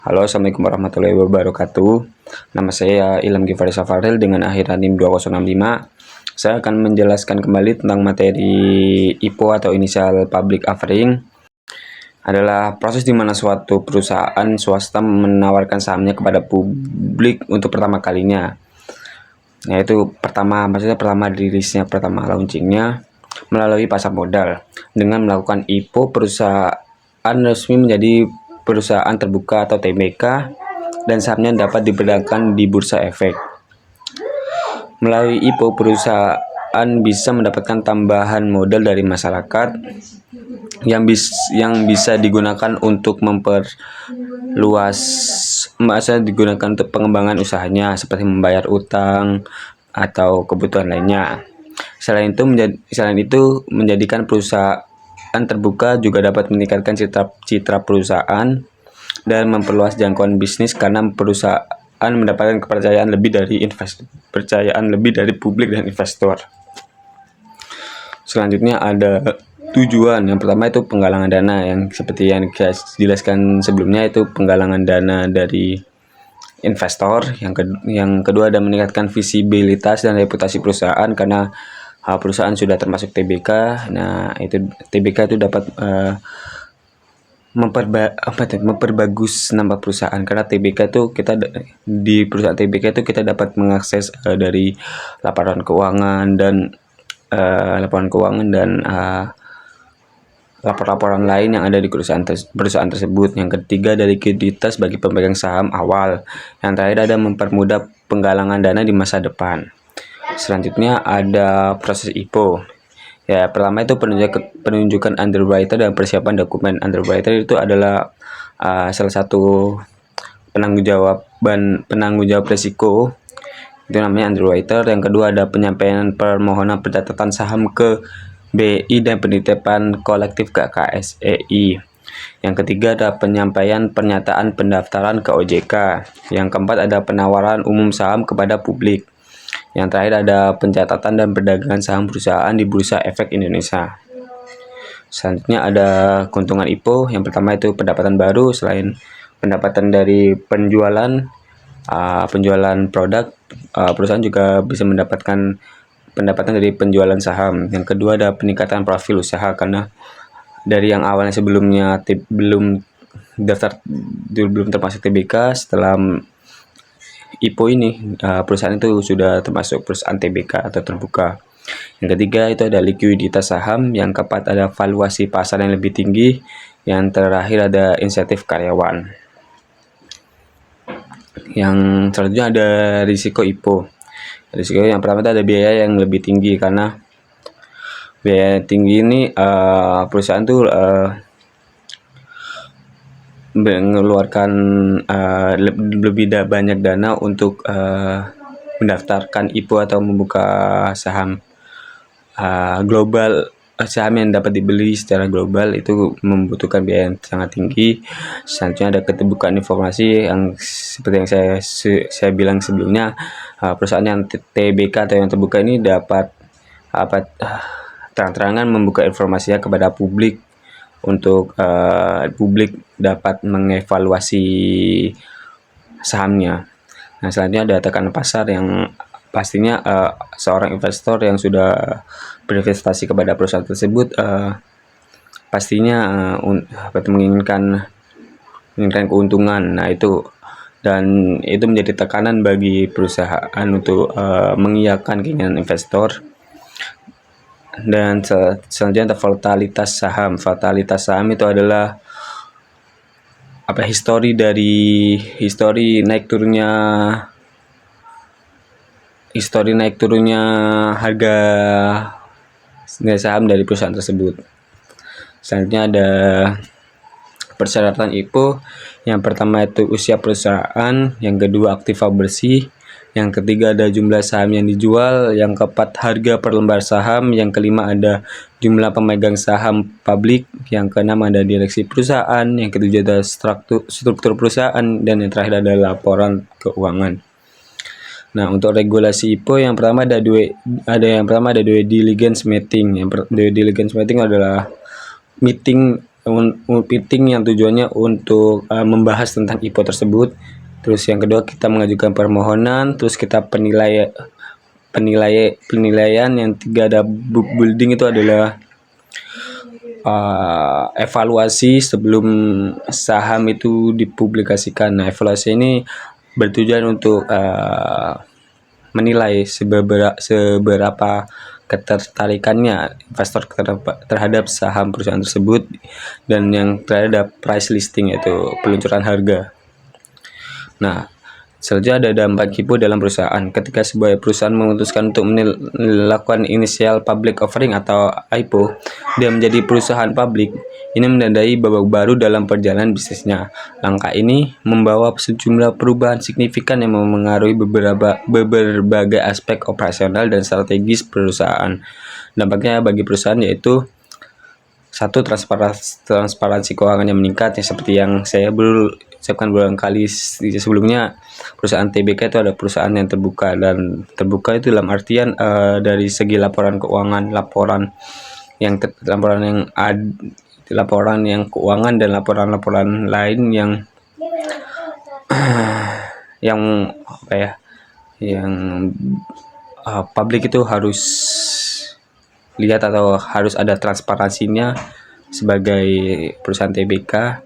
Halo, Assalamualaikum warahmatullahi wabarakatuh. Nama saya Ilham Givari Safaril dengan akhiran NIM 2065. Saya akan menjelaskan kembali tentang materi IPO atau Initial Public Offering. Adalah proses di mana suatu perusahaan swasta menawarkan sahamnya kepada publik untuk pertama kalinya. Yaitu maksudnya pertama rilisnya, pertama launchingnya melalui pasar modal. Dengan melakukan IPO, perusahaan resmi menjadi perusahaan terbuka atau TBK dan sahamnya dapat diperdagangkan di bursa efek. Melalui IPO, perusahaan bisa mendapatkan tambahan modal dari masyarakat yang bisa digunakan untuk digunakan untuk pengembangan usahanya seperti membayar utang atau kebutuhan lainnya. Selain itu menjadikan perusahaan terbuka juga dapat meningkatkan citra perusahaan dan memperluas jangkauan bisnis karena perusahaan mendapatkan kepercayaan lebih dari publik dan investor. Selanjutnya ada tujuan. Yang pertama itu penggalangan dana, yang seperti yang saya jelaskan sebelumnya, itu penggalangan dana dari investor. Yang kedua ada meningkatkan visibilitas dan reputasi perusahaan karena perusahaan sudah termasuk TBK. Nah, itu TBK itu dapat memperbagus nama perusahaan, karena TBK itu di perusahaan TBK itu kita dapat mengakses dari laporan keuangan dan laporan-laporan lain yang ada di perusahaan tersebut. Yang ketiga dari likuiditas bagi pemegang saham awal. Yang terakhir ada mempermudah penggalangan dana di masa depan. Selanjutnya ada proses IPO. Ya, pertama itu penunjukan underwriter dan persiapan dokumen. Underwriter itu adalah salah satu penanggung jawab risiko. Itu namanya underwriter. Yang kedua ada penyampaian permohonan pencatatan saham ke BI dan penitipan kolektif ke KSEI. Yang ketiga ada penyampaian pernyataan pendaftaran ke OJK. Yang keempat ada penawaran umum saham kepada publik. Yang terakhir ada pencatatan dan perdagangan saham perusahaan di Bursa Efek Indonesia. Selanjutnya ada keuntungan IPO. Yang pertama itu pendapatan baru. Selain pendapatan dari penjualan produk, perusahaan juga bisa mendapatkan pendapatan dari penjualan saham. Yang kedua ada peningkatan profil usaha, karena dari yang awalnya sebelumnya belum termasuk TBK, setelah IPO ini perusahaan itu sudah termasuk perusahaan TBK atau terbuka. Yang ketiga itu ada likuiditas saham. Yang keempat ada valuasi pasar yang lebih tinggi. Yang terakhir ada insentif karyawan. Yang selanjutnya ada risiko IPO. Risiko yang pertama itu ada biaya yang lebih tinggi, karena biaya tinggi ini perusahaan tuh mengeluarkan lebih banyak dana untuk mendaftarkan IPO atau membuka saham global. Saham yang dapat dibeli secara global itu membutuhkan biaya yang sangat tinggi. Selanjutnya ada keterbukaan informasi, yang seperti yang saya bilang sebelumnya, perusahaan yang TBK atau yang terbuka ini dapat terang-terangan membuka informasinya kepada publik untuk publik dapat mengevaluasi sahamnya. Nah, selanjutnya ada tekanan pasar, yang pastinya seorang investor yang sudah berinvestasi kepada perusahaan tersebut pastinya menginginkan keuntungan. Nah, itu menjadi tekanan bagi perusahaan untuk mengiyakan keinginan investor. Dan selanjutnya ada volatilitas saham. Volatilitas saham itu adalah histori naik turunnya harga saham dari perusahaan tersebut. Selanjutnya ada persyaratan IPO. Yang pertama itu usia perusahaan, yang kedua aktiva bersih, yang ketiga ada jumlah saham yang dijual, yang keempat harga per lembar saham, yang kelima ada jumlah pemegang saham publik, yang keenam ada direksi perusahaan, yang ketujuh ada struktur perusahaan, dan yang terakhir ada laporan keuangan. Nah, untuk regulasi IPO yang pertama ada due diligence meeting. Due diligence meeting adalah meeting meeting yang tujuannya untuk membahas tentang IPO tersebut. Terus yang kedua kita mengajukan permohonan, terus kita penilaian yang tiga ada book building, itu adalah evaluasi sebelum saham itu dipublikasikan. Nah, evaluasi ini bertujuan untuk menilai seberapa ketertarikannya investor terhadap saham perusahaan tersebut, dan yang terhadap price listing, yaitu peluncuran harga. Nah, selanjutnya ada dampak IPO dalam perusahaan. Ketika sebuah perusahaan memutuskan untuk melakukan initial public offering atau IPO, dia menjadi perusahaan publik. Ini menandai babak baru dalam perjalanan bisnisnya. Langkah ini membawa sejumlah perubahan signifikan yang memengaruhi berbagai aspek operasional dan strategis perusahaan. Dampaknya bagi perusahaan yaitu: satu, transparansi keuangan yang meningkat, ya, seperti yang saya ucapkan berulang kali sebelumnya. Perusahaan TBK itu ada perusahaan yang terbuka, dan terbuka itu dalam artian dari segi laporan keuangan, laporan yang keuangan dan laporan lain yang publik itu harus lihat atau harus ada transparansinya. Sebagai perusahaan TBK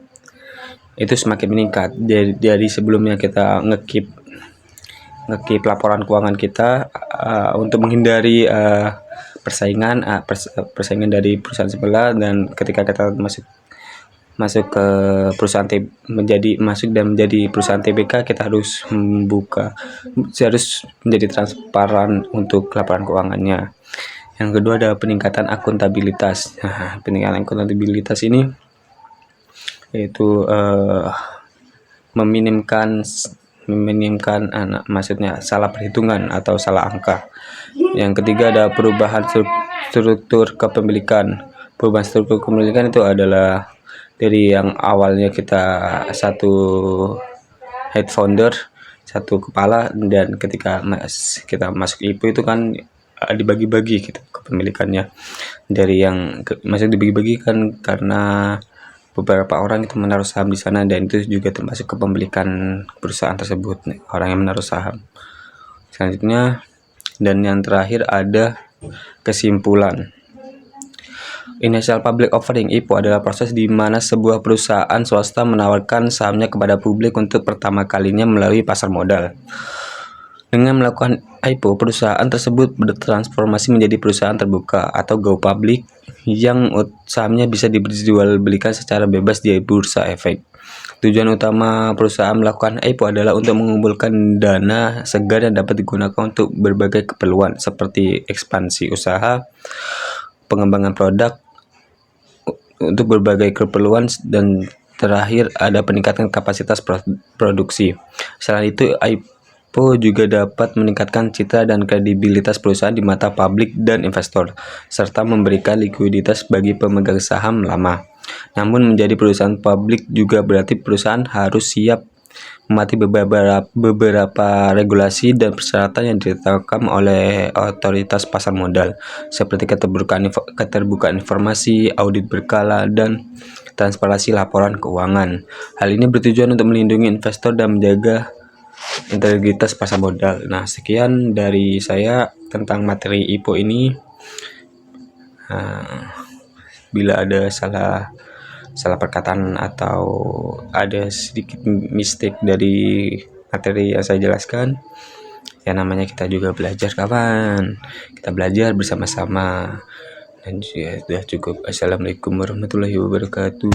itu semakin meningkat dari sebelumnya kita ngekip laporan keuangan kita untuk menghindari persaingan dari perusahaan sebelah, dan ketika kita masuk ke perusahaan menjadi perusahaan TBK, kita harus menjadi transparan untuk laporan keuangannya. Yang kedua ada peningkatan akuntabilitas. Nah, peningkatan akuntabilitas ini yaitu meminimkan maksudnya salah perhitungan atau salah angka. Yang ketiga ada perubahan struktur kepemilikan. Perubahan struktur kepemilikan itu adalah dari yang awalnya kita satu head founder, satu kepala, dan ketika kita masuk IPO itu kan dibagi-bagi gitu kepemilikannya. Dari yang masih dibagi-bagi kan karena beberapa orang itu menaruh saham di sana, dan itu juga termasuk kepemilikan perusahaan tersebut, orang yang menaruh saham. Selanjutnya dan yang terakhir ada kesimpulan. Initial public offering (IPO) adalah proses di mana sebuah perusahaan swasta menawarkan sahamnya kepada publik untuk pertama kalinya melalui pasar modal. Dengan melakukan IPO, perusahaan tersebut bertransformasi menjadi perusahaan terbuka atau go public yang sahamnya bisa diperjualbelikan secara bebas di bursa efek. Tujuan utama perusahaan melakukan IPO adalah untuk mengumpulkan dana segar yang dapat digunakan untuk berbagai keperluan seperti ekspansi usaha, pengembangan produk, untuk berbagai keperluan, dan terakhir ada peningkatan kapasitas produksi. Selain itu, IPO juga dapat meningkatkan citra dan kredibilitas perusahaan di mata publik dan investor, serta memberikan likuiditas bagi pemegang saham lama. Namun menjadi perusahaan publik juga berarti perusahaan harus siap mematuhi beberapa regulasi dan persyaratan yang ditetapkan oleh otoritas pasar modal, seperti keterbukaan informasi, audit berkala, dan transparansi laporan keuangan. Hal ini bertujuan untuk melindungi investor dan menjaga integritas pasar modal. Nah, sekian dari saya tentang materi IPO ini. Bila ada salah perkataan atau ada sedikit mistake dari materi yang saya jelaskan, ya namanya kita juga belajar, kawan. Kita belajar bersama-sama. Dan sudah cukup. Assalamualaikum warahmatullahi wabarakatuh.